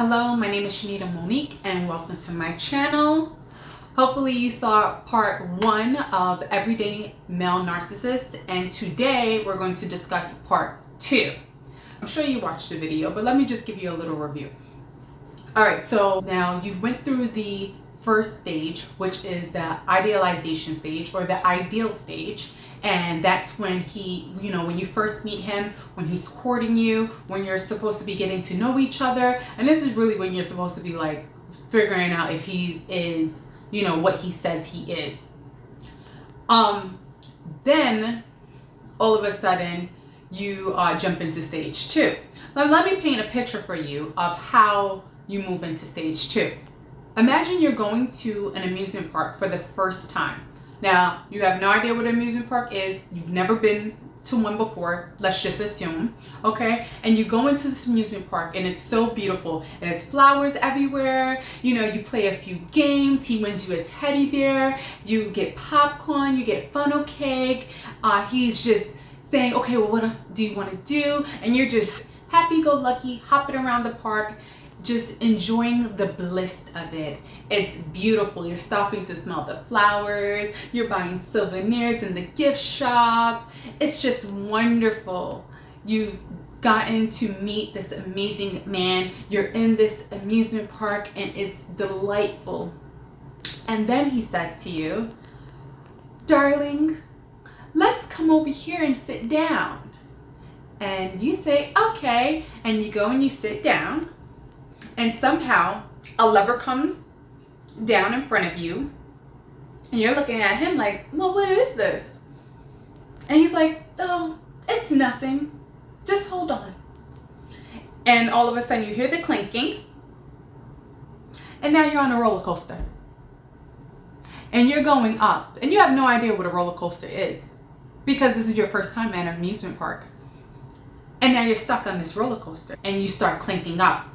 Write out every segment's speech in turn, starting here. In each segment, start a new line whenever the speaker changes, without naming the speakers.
Hello, my name is Shanita Monique and welcome to my channel. Hopefully you saw part 1 of Everyday Male Narcissist, and today we're going to discuss part 2. I'm sure you watched the video, but let me just give you a little review. Alright, so now you went through the first stage, which is the idealization stage or the ideal stage. And that's when when you first meet him, when he's courting you, when you're supposed to be getting to know each other. And this is really when you're supposed to be like figuring out if he is, what he says he is. Then all of a sudden you jump into stage 2. Now let me paint a picture for you of how you move into stage 2. Imagine you're going to an amusement park for the first time. Now, you have no idea what an amusement park is. You've never been to one before, let's just assume, okay? And you go into this amusement park and it's so beautiful. There's flowers everywhere. You play a few games. He wins you a teddy bear. You get popcorn. You get funnel cake. He's just saying, okay, well, what else do you want to do? And you're just happy-go-lucky, hopping around the park, just enjoying the bliss of it. It's beautiful. You're stopping to smell the flowers. You're buying souvenirs in the gift shop. It's just wonderful. You've gotten to meet this amazing man. You're in this amusement park and it's delightful. And then he says to you, darling, let's come over here and sit down. And you say, okay. And you go and you sit down. And somehow a lever comes down in front of you and you're looking at him like, well, what is this? And he's like, oh, it's nothing. Just hold on. And all of a sudden you hear the clinking and now you're on a roller coaster and you're going up and you have no idea what a roller coaster is because this is your first time at an amusement park. And now you're stuck on this roller coaster and you start clinking up.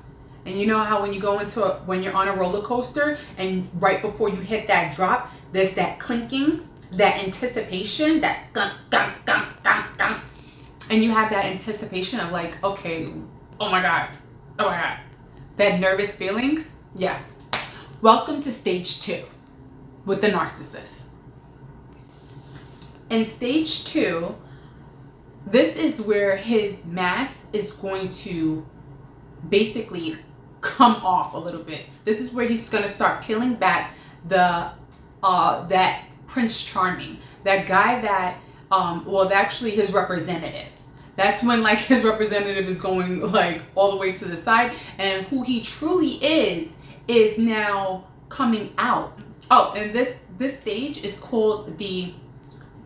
And you know how when you go when you're on a roller coaster and right before you hit that drop, there's that clinking, that anticipation, that gunk, gunk, gunk, gunk, gunk. And you have that anticipation of like, okay, oh my God. That nervous feeling. Yeah. Welcome to stage 2 with the narcissist. In stage 2, this is where his mask is going to basically come off a little bit. This is where he's going to start peeling back that Prince Charming, that guy that actually his representative. That's when like his representative is going like all the way to the side, and who he truly is now coming out. Oh, and this stage is called the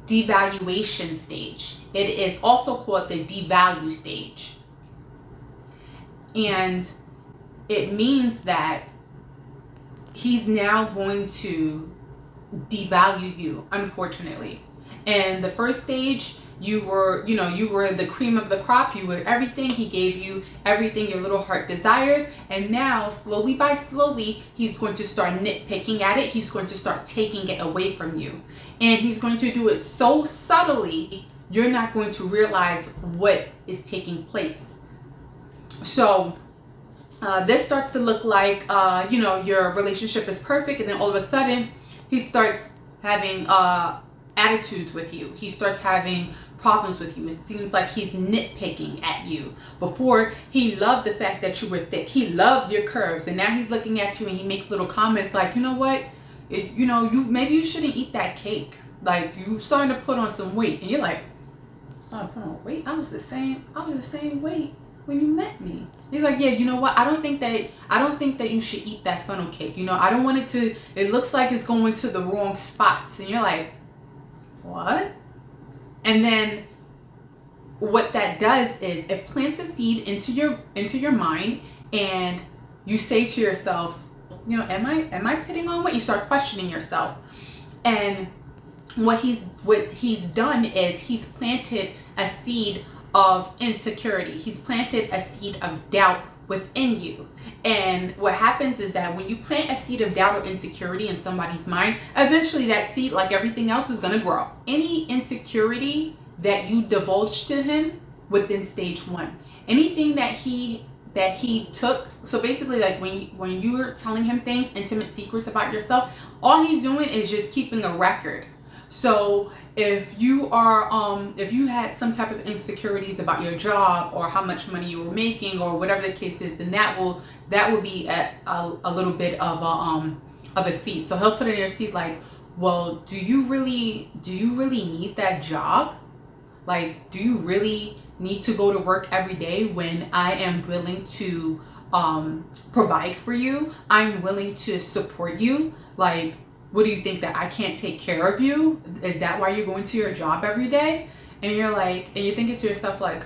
devaluation stage. It is also called the devalue stage. And it means that he's now going to devalue you, unfortunately. And the first stage, you were the cream of the crop. You were everything. He gave you everything your little heart desires. And now, slowly by slowly, he's going to start nitpicking at it. He's going to start taking it away from you. And he's going to do it so subtly, you're not going to realize what is taking place. So this starts to look like, your relationship is perfect. And then all of a sudden he starts having attitudes with you. He starts having problems with you. It seems like he's nitpicking at you. Before, he loved the fact that you were thick. He loved your curves. And now he's looking at you and he makes little comments like, you know what? Maybe you shouldn't eat that cake. Like, you starting to put on some weight. And you're like, starting to put on weight? I was the same weight when you met me. He's like, yeah, you know what? I don't think that you should eat that funnel cake. I don't want it looks like it's going to the wrong spots. And you're like, what? And then what that does is it plants a seed into your mind, and you say to yourself, am I putting on weight? You start questioning yourself. And what he's done is he's planted a seed of insecurity. He's planted a seed of doubt within you. And what happens is that when you plant a seed of doubt or insecurity in somebody's mind, eventually that seed, like everything else, is going to grow. Any insecurity that you divulge to him within stage 1, anything that he that he took. So basically, like when you're telling him things, intimate secrets about yourself, all he's doing is just keeping a record. So if you had some type of insecurities about your job or how much money you were making or whatever the case is, then that will be a little bit of a seed. So he'll put in your seed like, well, do you really need that job? Like, do you really need to go to work every day when I am willing to provide for you? I'm willing to support you. Like, what do you think, that I can't take care of you? Is that why you're going to your job every day? And you're like, and you're thinking to yourself like,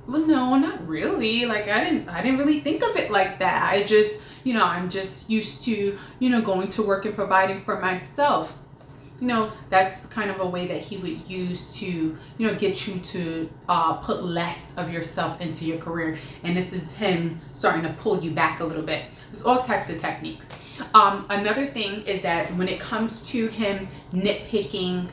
well, no, not really. Like, I didn't really think of it like that. I just, I'm just used to, going to work and providing for myself. That's kind of a way that he would use to, get you to put less of yourself into your career. And this is him starting to pull you back a little bit. There's all types of techniques. Another thing is that when it comes to him nitpicking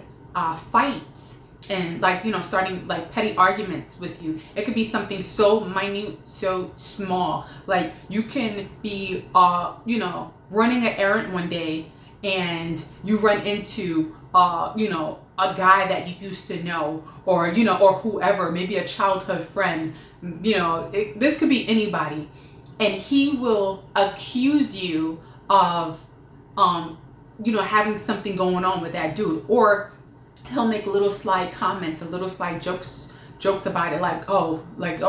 fights and starting like petty arguments with you, it could be something so minute, so small. Like you can be, running an errand one day and you run into, a guy that you used to know, or whoever, maybe a childhood friend, this could be anybody. And he will accuse you of, having something going on with that dude. Or he'll make little sly comments, little sly jokes about it. Like,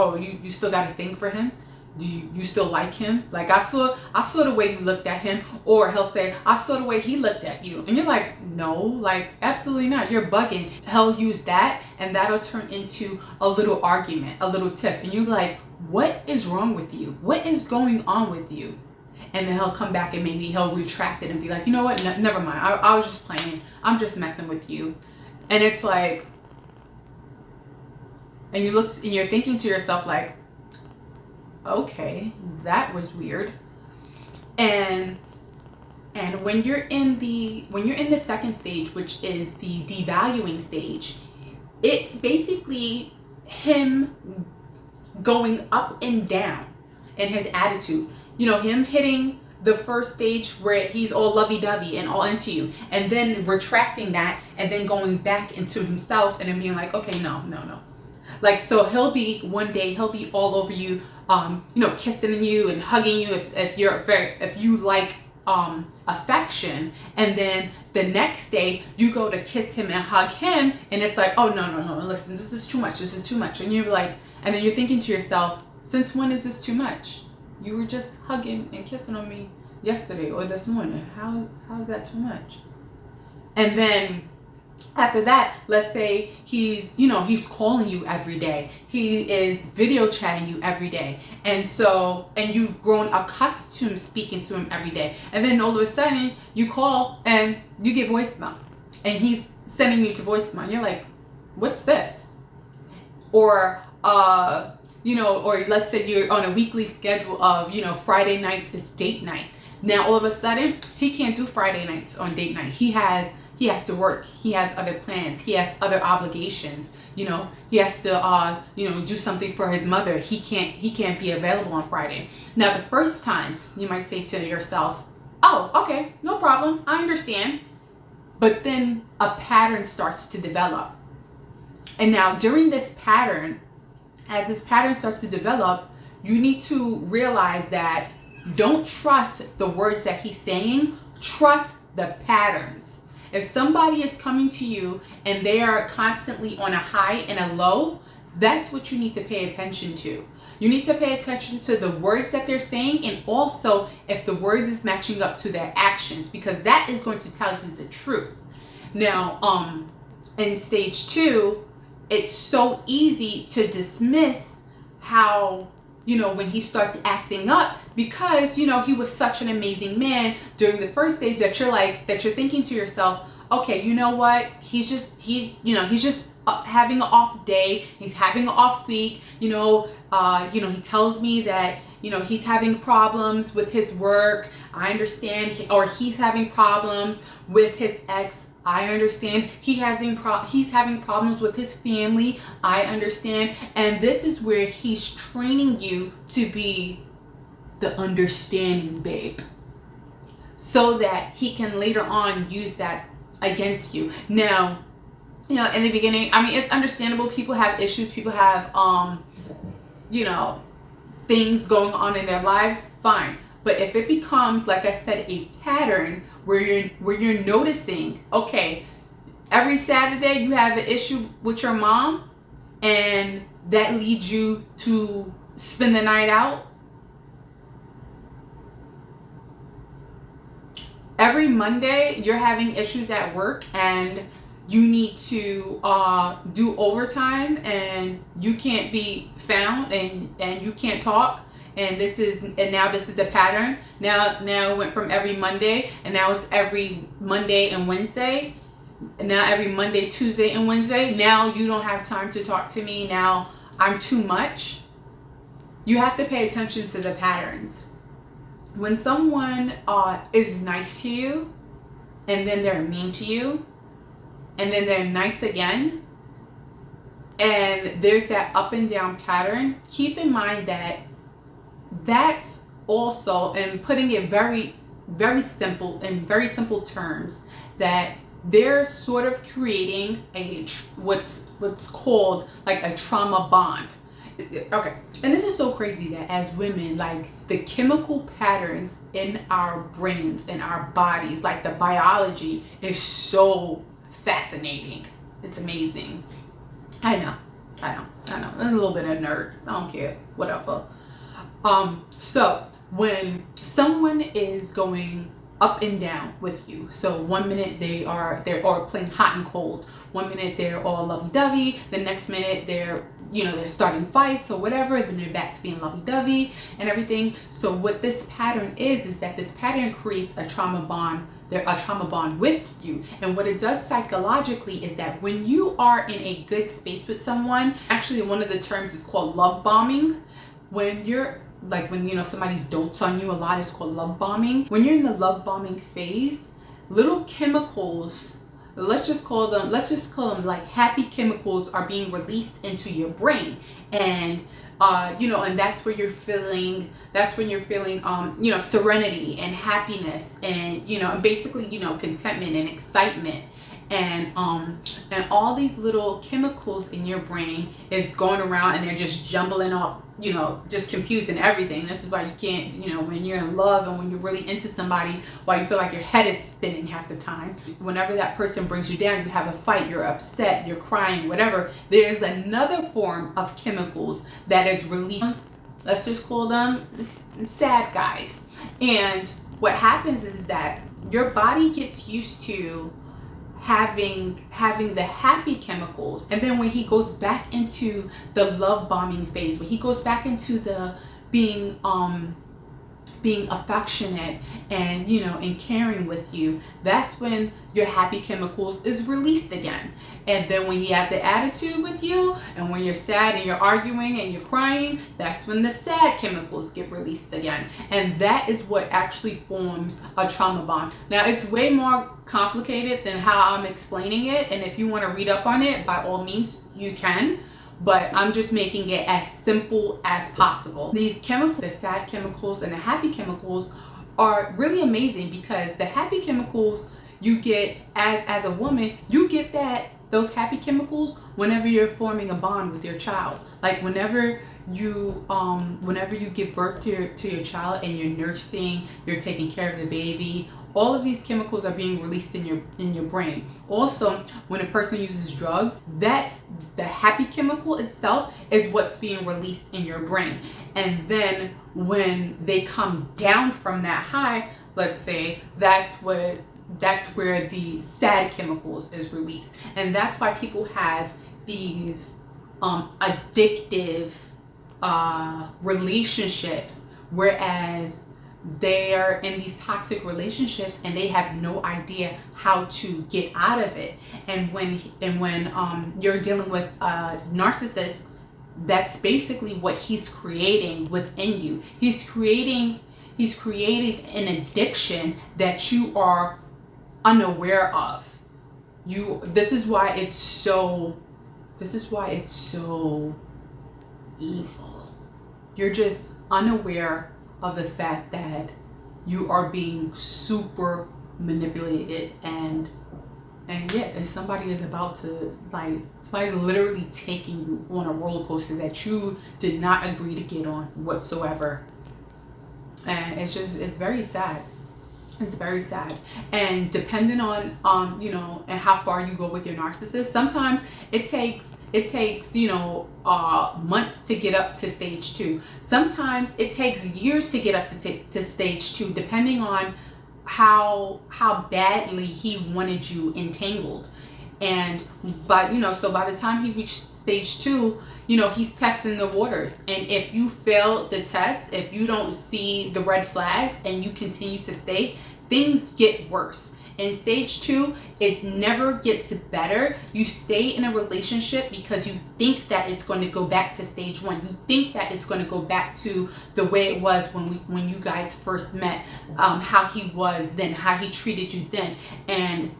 you still got a thing for him? Do you still like him? Like, I saw the way you looked at him. Or he'll say, I saw the way he looked at you. And you're like, no, like, absolutely not. You're bugging. He'll use that, and that'll turn into a little argument, a little tiff. And you're like, what is wrong with you? What is going on with you? And then he'll come back and maybe he'll retract it and be like, you know what? Never mind. I was just playing. I'm just messing with you. And it's like, and you're thinking to yourself like, okay, that was weird. And when you're in the second stage, which is the devaluing stage, it's basically him going up and down in his attitude. Him hitting the first stage where he's all lovey-dovey and all into you, and then retracting that and then going back into himself and then being like, okay, no. Like, so one day he'll be all over you, kissing you and hugging you if you like affection, and then the next day you go to kiss him and hug him, and it's like, oh no, listen, this is too much. And you're like, and then you're thinking to yourself, since when is this too much? You were just hugging and kissing on me yesterday or this morning. How is that too much? And then after that, let's say he's calling you every day. He is video chatting you every day. And you've grown accustomed speaking to him every day. And then all of a sudden you call and you get voicemail. And he's sending you to voicemail. And you're like, what's this? Or, or let's say you're on a weekly schedule of, Friday nights is date night. Now all of a sudden he can't do Friday nights on date night. He has to work. He has other plans. He has other obligations. He has to, do something for his mother. He can't be available on Friday. Now, the first time you might say to yourself, oh, okay, no problem. I understand. But then a pattern starts to develop. And now during this pattern, as this pattern starts to develop, you need to realize that don't trust the words that he's saying. Trust the patterns. If somebody is coming to you and they are constantly on a high and a low, that's what you need to pay attention to. You need to pay attention to the words that they're saying, and also if the words is matching up to their actions, because that is going to tell you the truth. Now, in stage 2, it's so easy to dismiss how, when he starts acting up, because, he was such an amazing man during the first stage that you're thinking to yourself, okay, you know what? He's just having an off day. He's having an off week. He tells me that, he's having problems with his work. I understand. Or he's having problems with his ex I understand. He's having problems with his family. I understand. And this is where he's training you to be the understanding babe, so that he can later on use that against you. Now, you know, in the beginning, I mean, it's understandable. People have issues. People have, you know, things going on in their lives. Fine. But if it becomes, like I said, a pattern where you're noticing, okay, every Saturday you have an issue with your mom, and that leads you to spend the night out. Every Monday you're having issues at work and you need to do overtime, and you can't be found, and you can't talk. And now this is a pattern. Now it went from every Monday, and now it's every Monday and Wednesday. And now every Monday, Tuesday, and Wednesday. Now you don't have time to talk to me. Now I'm too much. You have to pay attention to the patterns. When someone is nice to you, and then they're mean to you, and then they're nice again, and there's that up and down pattern, keep in mind that that's also, and putting it very, very simple, in very simple terms, that they're sort of creating what's called like a trauma bond. Okay, and this is so crazy that as women, like the chemical patterns in our brains, in our bodies, like the biology is so fascinating. It's amazing. I know. I'm a little bit of a nerd. I don't care. Whatever. So when someone is going up and down with you, so one minute they're all playing hot and cold, one minute they're all lovey-dovey, the next minute they're starting fights or whatever, then they're back to being lovey-dovey and everything. So what this pattern is that this pattern creates a trauma bond. A trauma bond with you. And what it does psychologically is that when you are in a good space with someone, actually one of the terms is called love bombing. When somebody dotes on you a lot, it's called love bombing. When you're in the love bombing phase, little chemicals, let's just call them like happy chemicals, are being released into your brain. And and that's when you're feeling serenity and happiness, and basically contentment and excitement, and all these little chemicals in your brain is going around, and they're just jumbling up, just confusing everything. This is why you can't, when you're in love and when you're really into somebody, why you feel like your head is spinning half the time. Whenever that person brings you down, you have a fight, you're upset, you're crying, whatever, there's another form of chemicals that is released. Let's just call them sad guys. And what happens is that your body gets used to having the happy chemicals, and then when he goes back into the love bombing phase, when he goes back into the being affectionate and and caring with you, that's when your happy chemicals is released again. And then when he has an attitude with you, and when you're sad and you're arguing and you're crying, that's when the sad chemicals get released again. And that is what actually forms a trauma bond. Now, it's way more complicated than how I'm explaining it, and if you want to read up on it, by all means you can, but I'm just making it as simple as possible. These chemicals, the sad chemicals and the happy chemicals, are really amazing, because the happy chemicals you get as a woman, you get those happy chemicals whenever you're forming a bond with your child. Like whenever you give birth to your child and you're nursing, you're taking care of the baby, all of these chemicals are being released in your brain. Also, when a person uses drugs, that's the happy chemical itself is what's being released in your brain. And then when they come down from that high, let's say, that's where the sad chemicals is released. And that's why people have these addictive relationships, whereas they are in these toxic relationships and they have no idea how to get out of it. And when you're dealing with a narcissist, that's basically what he's creating within you. He's creating an addiction that you are unaware of. This is why it's so evil. You're just unaware of the fact that you are being super manipulated, and somebody is about to, like, somebody's literally taking you on a roller coaster that you did not agree to get on whatsoever. And it's very sad. It's very sad. And depending on and how far you go with your narcissist, sometimes it takes months to get up to stage 2. Sometimes it takes years to get up to stage 2, depending on how badly he wanted you entangled. And so by the time he reached stage 2, he's testing the waters. And if you fail the test, if you don't see the red flags and you continue to stay, things get worse. In stage 2, it never gets better. You stay in a relationship because you think that it's going to go back to stage 1. You think that it's going to go back to the way it was when you guys first met, how he was then, how he treated you then. And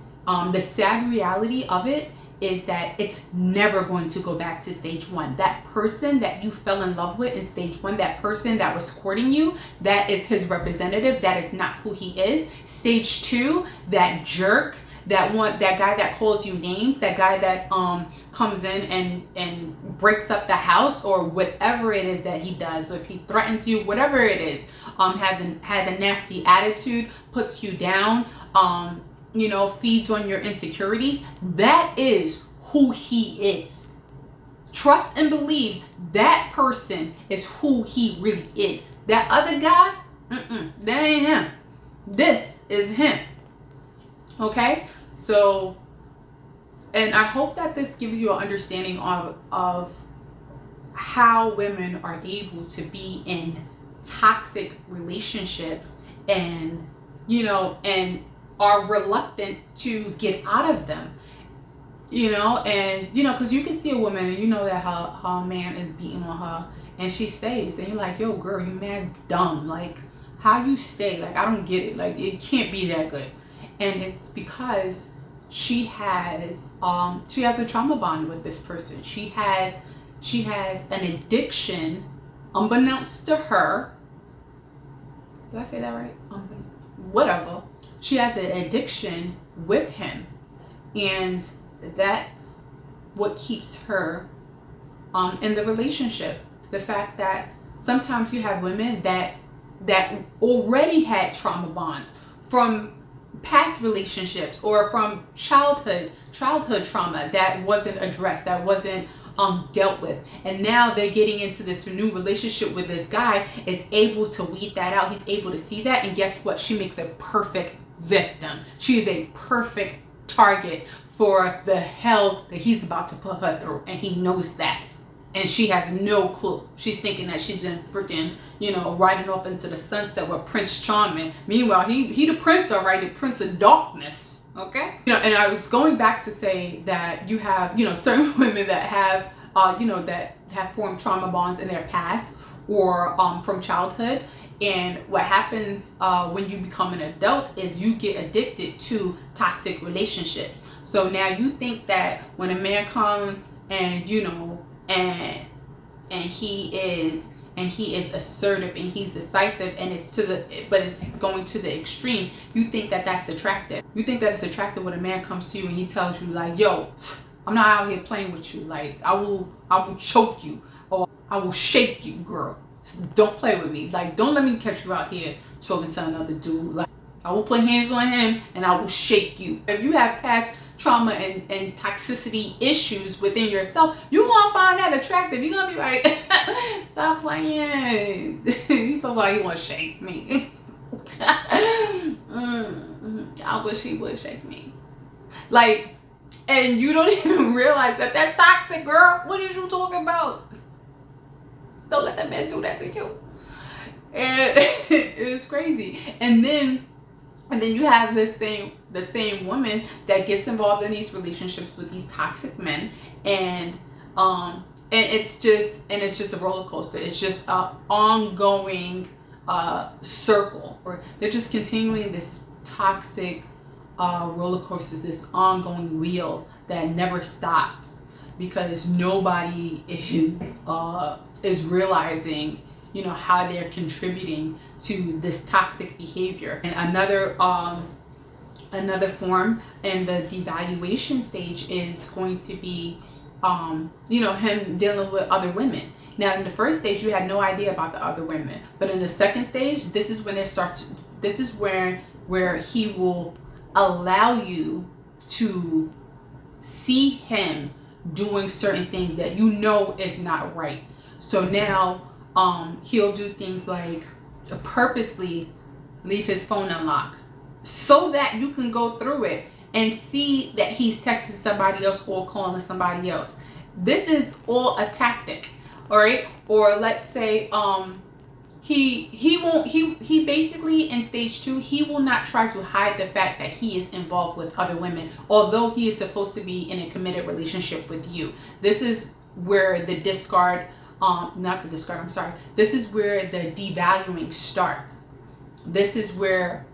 the sad reality of it is that it's never going to go back to stage 1. That person that you fell in love with in stage 1, that person that was courting you, that is his representative. That is not who he is. Stage 2, that jerk, that guy that calls you names, that guy that comes in and breaks up the house, or whatever it is that he does, or if he threatens you, whatever it is, has a nasty attitude, puts you down, feeds on your insecurities. That is who he is. Trust and believe that person is who he really is. That other guy, that ain't him. This is him. Okay? So, and I hope that this gives you an understanding of how women are able to be in toxic relationships and are reluctant to get out of them, because you can see a woman and that her man is beating on her and she stays, and you're like, yo girl, you mad dumb, like how you stay, like I don't get it, like it can't be that good. And it's because she has a trauma bond with this person. She has an addiction unbeknownst to her. Did I say that right? Whatever. She has an addiction with him, and that's what keeps her in the relationship. The fact that sometimes you have women that already had trauma bonds from past relationships or from childhood trauma that wasn't addressed, that wasn't dealt with, and now they're getting into this new relationship with this guy, is able to weed that out. He's able to see that, and guess what? She makes a perfect victim. She is a perfect target for the hell that he's about to put her through, and he knows that, and she has no clue. She's thinking that she's in freaking riding off into the sunset with Prince Charming. Meanwhile, he the prince, all right, the prince of darkness. Okay. And I was going back to say that you have, certain women that have, that have formed trauma bonds in their past or from childhood. And what happens when you become an adult is you get addicted to toxic relationships. So now you think that when a man comes and, and he is assertive and he's decisive, and but it's going to the extreme, you think that that's attractive. You think that it's attractive when a man comes to you and he tells you like, yo, I'm not out here playing with you. Like I will choke you, or I will shake you, girl. Don't play with me. Like don't let me catch you out here talking to another dude. Like I will put hands on him and I will shake you. If you have past trauma and toxicity issues within yourself, you're gonna find that attractive. You're gonna be like, stop playing. He talking about he wanna shake me. I wish he would shake me. Like, and you don't even realize that that's toxic, girl. What is you talking about? Don't let that man do that to you. And it's crazy. And then you have the same woman that gets involved in these relationships with these toxic men, and it's just a roller coaster. It's just an ongoing circle, or they're just continuing this toxic roller coaster, is this ongoing wheel that never stops, because nobody is realizing, you know, how they're contributing to this toxic behavior. And another form in the devaluation stage is going to be, you know, him dealing with other women. Now, in the first stage, you had no idea about the other women, but in the second stage, this is when this is where he will allow you to see him doing certain things that you know is not right. So now, he'll do things like purposely leave his phone unlocked so that you can go through it and see that he's texting somebody else or calling somebody else. This is all a tactic, all right? Or let's say he basically, in stage 2, he will not try to hide the fact that he is involved with other women, although he is supposed to be in a committed relationship with you. This is where the discard, this is where the devaluing starts. This is where,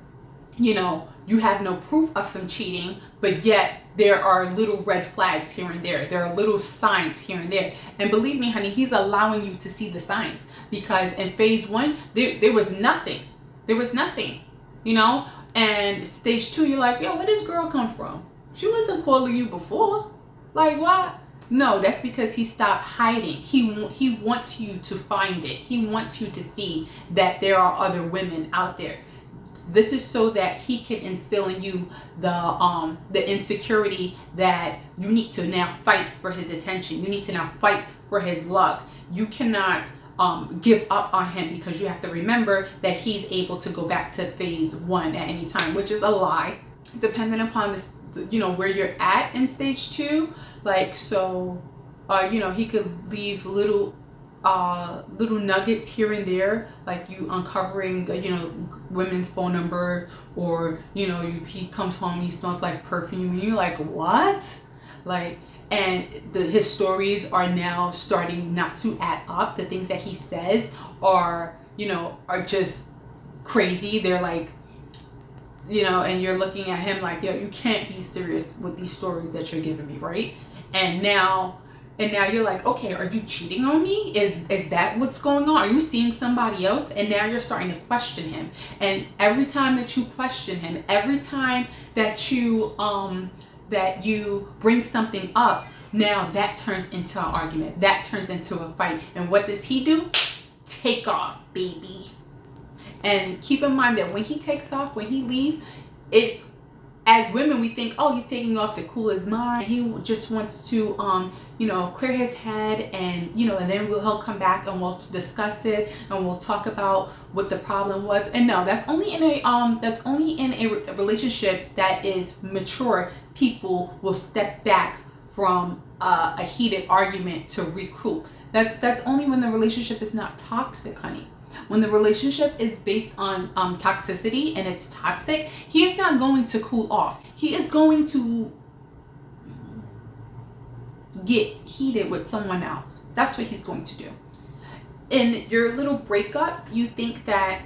you know, you have no proof of him cheating, but yet there are little red flags here and there. There are little signs here and there. And believe me, honey, he's allowing you to see the signs, because in phase 1, there was nothing. There was nothing, you know? And stage 2, you're like, yo, where does this girl come from? She wasn't calling you before. Like, what? No, that's because he stopped hiding. He wants you to find it. He wants you to see that there are other women out there. This is so that he can instill in you the insecurity that you need to now fight for his attention. You need to now fight for his love. You cannot give up on him, because you have to remember that he's able to go back to phase 1 at any time, which is a lie, depending upon this, you know, where you're at in stage 2. Like, so, you know, he could leave little nuggets here and there, like you uncovering, you know, women's phone number, or, you know, he comes home, he smells like perfume, and you're like, what? Like, and his stories are now starting not to add up. The things that he says are, you know, are just crazy. They're like, you know, and you're looking at him like, yo, you can't be serious with these stories that you're giving me, right? And now you're like, okay, are you cheating on me? Is that what's going on? Are you seeing somebody else? And now you're starting to question him. And every time that you question him, every time that you bring something up, now that turns into an argument. That turns into a fight. And what does he do? Take off, baby. And keep in mind that when he takes off, when he leaves, it's, as women, we think, oh, he's taking off to cool his mind. He just wants to, you know, clear his head, and, you know, and then he'll come back and we'll discuss it, and we'll talk about what the problem was. And no, that's only in a relationship that is mature. People will step back from a heated argument to recoup. That's only when the relationship is not toxic, honey. When the relationship is based on toxicity and it's toxic, he is not going to cool off. He is going to get heated with someone else. That's what he's going to do. In your little breakups, you think that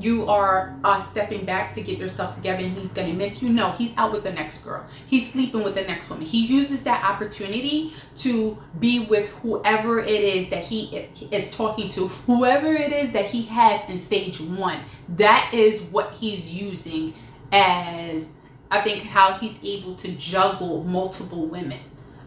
you are stepping back to get yourself together and he's going to miss you. No, he's out with the next girl. He's sleeping with the next woman. He uses that opportunity to be with whoever it is that he is talking to, whoever it is that he has in stage 1. That is what he's using as, I think, how he's able to juggle multiple women.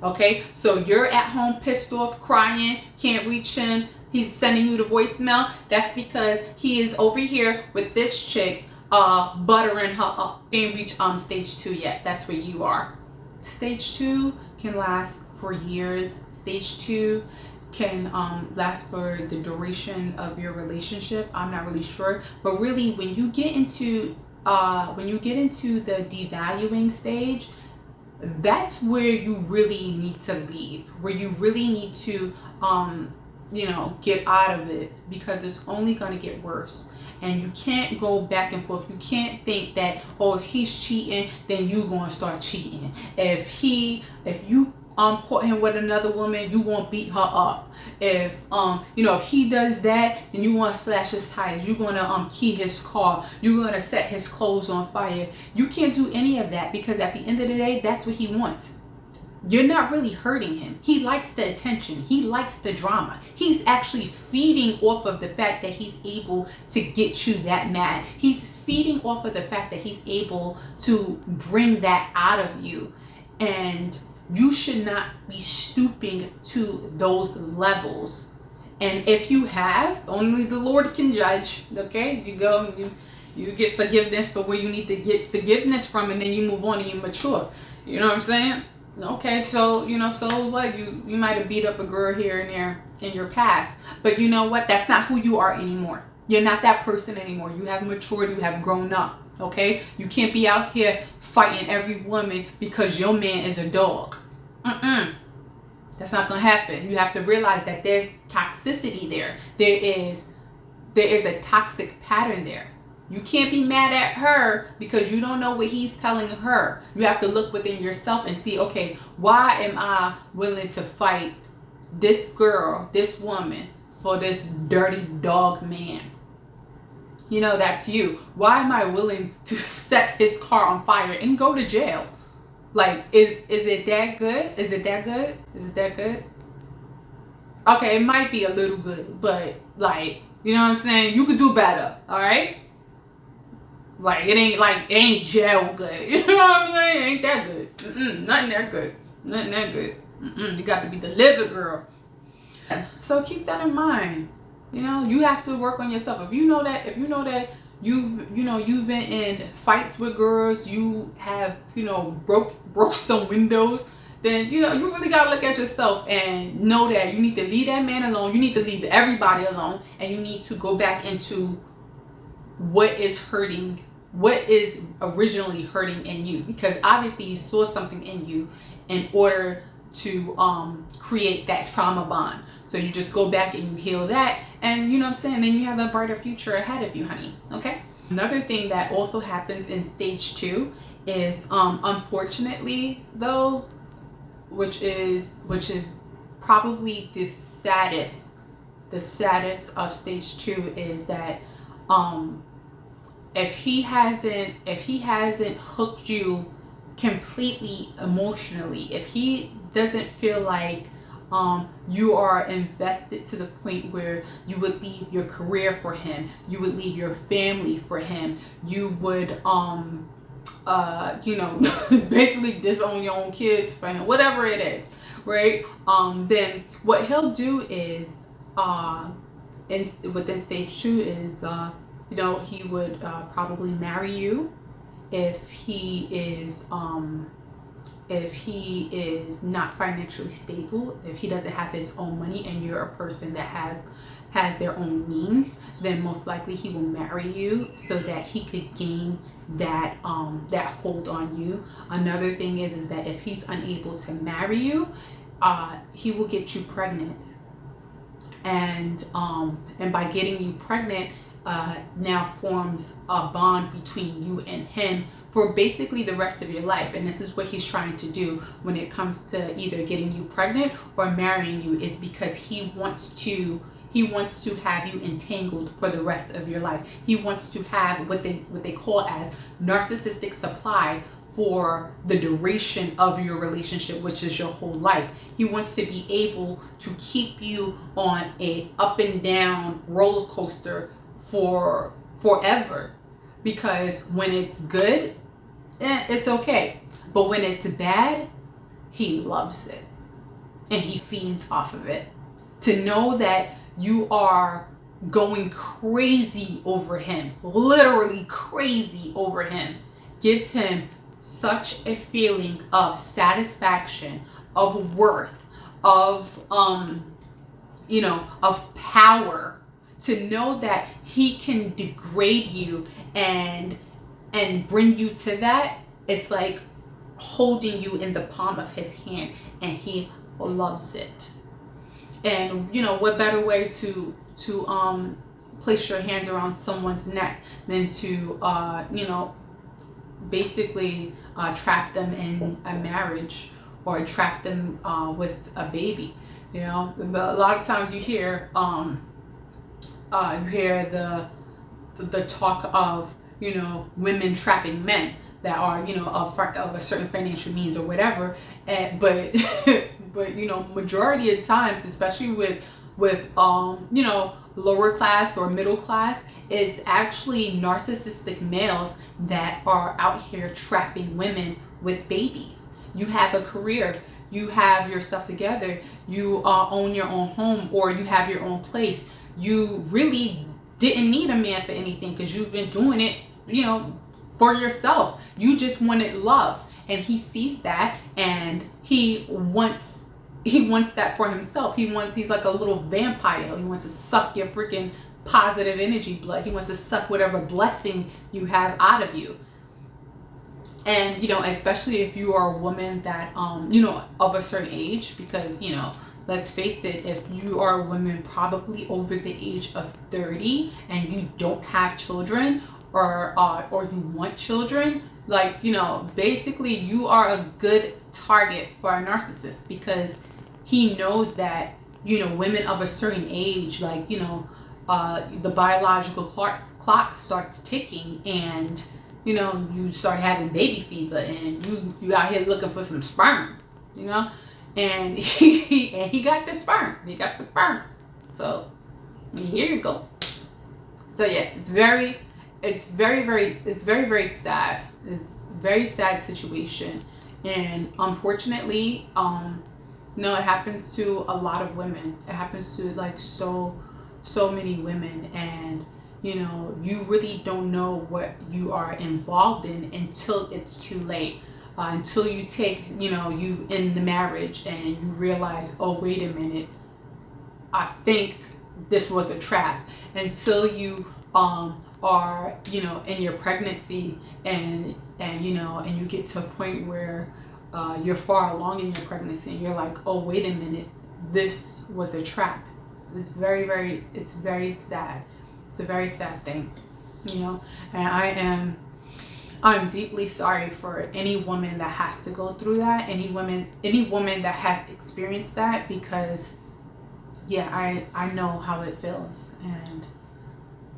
Okay, so you're at home pissed off, crying, can't reach him. He's sending you the voicemail. That's because he is over here with this chick, buttering her up. Didn't reach stage 2 yet. That's where you are. Stage 2 can last for years. Stage 2 can last for the duration of your relationship. I'm not really sure, but really, when you get into the devaluing stage, that's where you really need to leave. Where you really need to you know, get out of it, because it's only going to get worse. And you can't go back and forth. You can't think that, oh, if he's cheating, then you're going to start cheating. If you caught him with another woman, you gonna beat her up. If if he does that, then you want to slash his tires, you're gonna key his car, you're gonna set his clothes on fire. You can't do any of that, because at the end of the day, that's what he wants. You're not really hurting him. He likes the attention. He likes the drama. He's actually feeding off of the fact that he's able to get you that mad. He's feeding off of the fact that he's able to bring that out of you. And you should not be stooping to those levels. And if you have, only the Lord can judge. Okay? You go, you get forgiveness for where you need to get forgiveness from, and then you move on and you mature. You know what I'm saying? Okay, so so what, you might have beat up a girl here and there in your past, but you know what, that's not who you are anymore. You're not that person anymore. You have matured, you have grown up. Okay, you can't be out here fighting every woman because your man is a dog. That's not gonna happen. You have to realize that there's toxicity there. There is a toxic pattern there. You can't be mad at her because you don't know what he's telling her. You have to look within yourself and see, okay, why am I willing to fight this girl, this woman, for this dirty dog man? That's you. Why am I willing to set his car on fire and go to jail? Like, is it that good? Is it that good? Is it that good? Okay, it might be a little good, but like, you know what I'm saying? You could do better, all right? Like, it ain't jail good. You know what I'm saying? It ain't that good. Nothing that good. Nothing that good. You got to be delivered, girl. So keep that in mind. You have to work on yourself. If you know that you've been in fights with girls, you have, broke some windows, then, you really got to look at yourself and know that you need to leave that man alone. You need to leave everybody alone. And you need to go back into what is originally hurting in you, because obviously you saw something in you in order to create that trauma bond. So you just go back and you heal that, and you know what I'm saying, then you have a brighter future ahead of you, honey. Okay, another thing that also happens in stage 2 is unfortunately though, which is probably the saddest of stage 2, is that if he hasn't hooked you completely emotionally, if he doesn't feel like you are invested to the point where you would leave your career for him, you would leave your family for him, you would basically disown your own kids for him, whatever it is, right? Then what he'll do is within stage 2 is he would probably marry you if he is not financially stable, if he doesn't have his own money and you're a person that has their own means, then most likely he will marry you so that he could gain that hold on you. Another thing is that if he's unable to marry you, he will get you pregnant, and by getting you pregnant, now forms a bond between you and him for basically the rest of your life. And this is what he's trying to do when it comes to either getting you pregnant or marrying you, is because he wants to have you entangled for the rest of your life. He wants to have what they call as narcissistic supply for the duration of your relationship, which is your whole life. He wants to be able to keep you on a up and down roller coaster for forever, because when it's good, it's okay, but when it's bad, he loves it and he feeds off of it. To know that you are going crazy over him, literally crazy over him, gives him such a feeling of satisfaction, of worth, of of power. To know that he can degrade you and bring you to that, it's like holding you in the palm of his hand, and he loves it. And what better way to place your hands around someone's neck than to basically trap them in a marriage or trap them with a baby. You know, but a lot of times you hear the talk of, you know, women trapping men that are, you know, of a certain financial means or whatever. But but you know, majority of times, especially with you know, lower class or middle class, it's actually narcissistic males that are out here trapping women with babies. You have a career, you have your stuff together, you own your own home, or you have your own place. You really didn't need a man for anything because you've been doing it, you know, for yourself. You just wanted love, and he sees that, and he wants that for himself. He's like a little vampire. He wants to suck your freaking positive energy blood. He wants to suck whatever blessing you have out of you. And, you know, especially if you are a woman that, you know, of a certain age, because, you know, let's face it, if you are a woman probably over the age of 30 and you don't have children, or you want children, like, you know, basically you are a good target for a narcissist, because he knows that, you know, women of a certain age, like, you know, the biological clock starts ticking, and, you know, you start having baby fever, and you out here looking for some sperm, you know, and he got the sperm. He got the sperm. So here you go. So yeah, it's very sad. It's a very sad situation, and unfortunately, you know, it happens to a lot of women. It happens to like so many women, and you know, you really don't know what you are involved in until it's too late. Until you take, you know, you in the marriage and you realize, oh, wait a minute, I think this was a trap. Until you are, you know, in your pregnancy, and you know, and you get to a point where you're far along in your pregnancy, and you're like, oh, wait a minute, this was a trap. It's very sad. It's a very sad thing, you know. And I'm deeply sorry for any woman that has to go through that, any woman that has experienced that, because yeah, I know how it feels,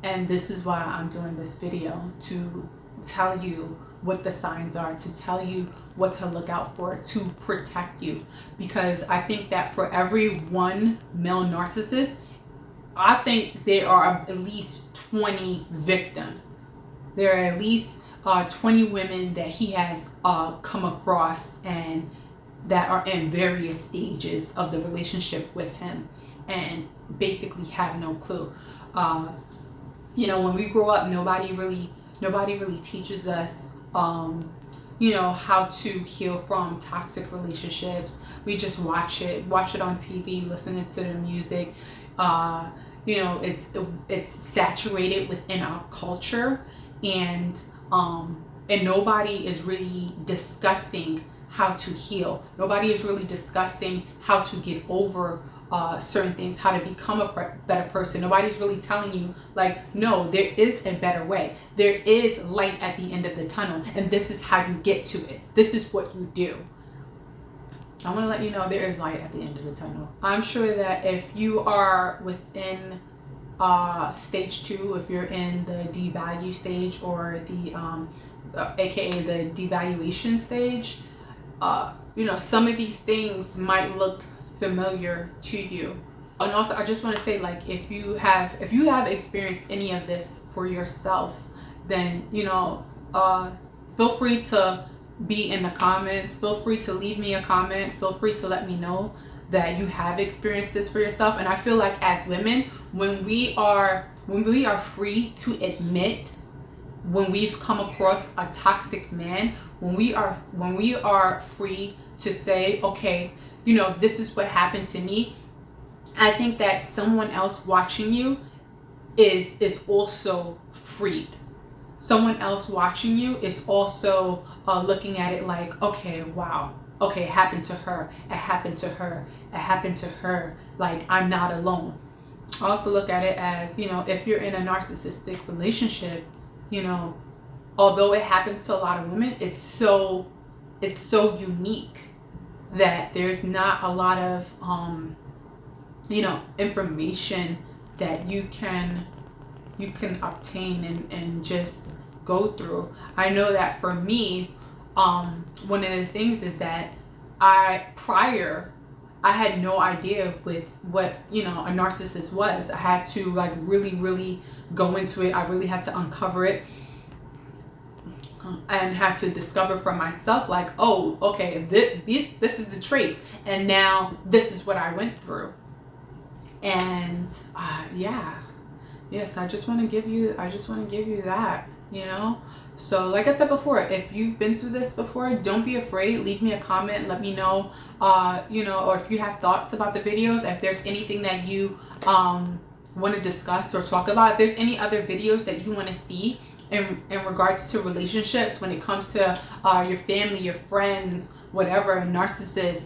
and this is why I'm doing this video, to tell you what the signs are, to tell you what to look out for, to protect you. Because I think that for every one male narcissist, I think there are at least 20 victims. There are at least 20 women that he has come across, and that are in various stages of the relationship with him, and basically have no clue. You know, when we grow up, nobody really teaches us, you know, how to heal from toxic relationships. We just watch it on TV, listening to the music. You know, it's saturated within our culture, and nobody is really discussing how to heal. Nobody is really discussing how to get over certain things, how to become a better person. Nobody's really telling you, like, no, there is a better way. There is light at the end of the tunnel, and this is how you get to it. This is what you do. I want to let you know there is light at the end of the tunnel. I'm sure that if you are within stage 2, if you're in the devalue stage, or the aka the devaluation stage, you know, some of these things might look familiar to you. And also, I just want to say, like, if you have experienced any of this for yourself, then, you know, feel free to be in the comments. Feel free to leave me a comment. Feel free to let me know that you have experienced this for yourself. And I feel like as women, when we are free to admit when we've come across a toxic man, when we are free to say, okay, you know, this is what happened to me, I think that someone else watching you is also freed. Someone else watching you is also looking at it like, okay, wow, okay, it happened to her, it happened to her, it happened to her, like, I'm not alone. I also look at it as, you know, if you're in a narcissistic relationship, you know, although it happens to a lot of women, it's so unique. that there's not a lot of information that you can obtain and just go through. I know that for me, one of the things is that I had no idea with what a narcissist was. I had to like really go into it. I really had to uncover it and had to discover for myself, like, oh, okay, this is the traits, and now this is what I went through. And yes, I just want to give you that, So like I said before, if you've been through this before, don't be afraid. Leave me a comment. Let me know, or if you have thoughts about the videos, if there's anything that you want to discuss or talk about, if there's any other videos that you want to see in regards to relationships, when it comes to your family, your friends, whatever, narcissists.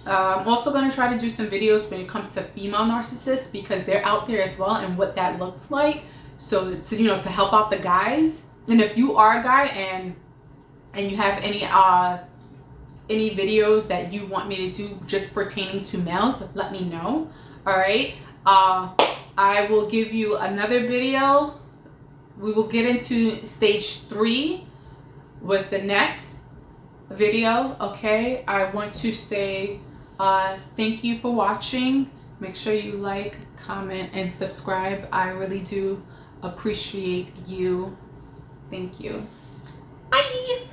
I'm also going to try to do some videos when it comes to female narcissists, because they're out there as well, and what that looks like. So to help out the guys. And if you are a guy and you have any videos that you want me to do just pertaining to males, let me know. All right. I will give you another video. We will get into stage 3 with the next video. Okay. I want to say thank you for watching. Make sure you like, comment, and subscribe. I really do appreciate you. Thank you. Bye.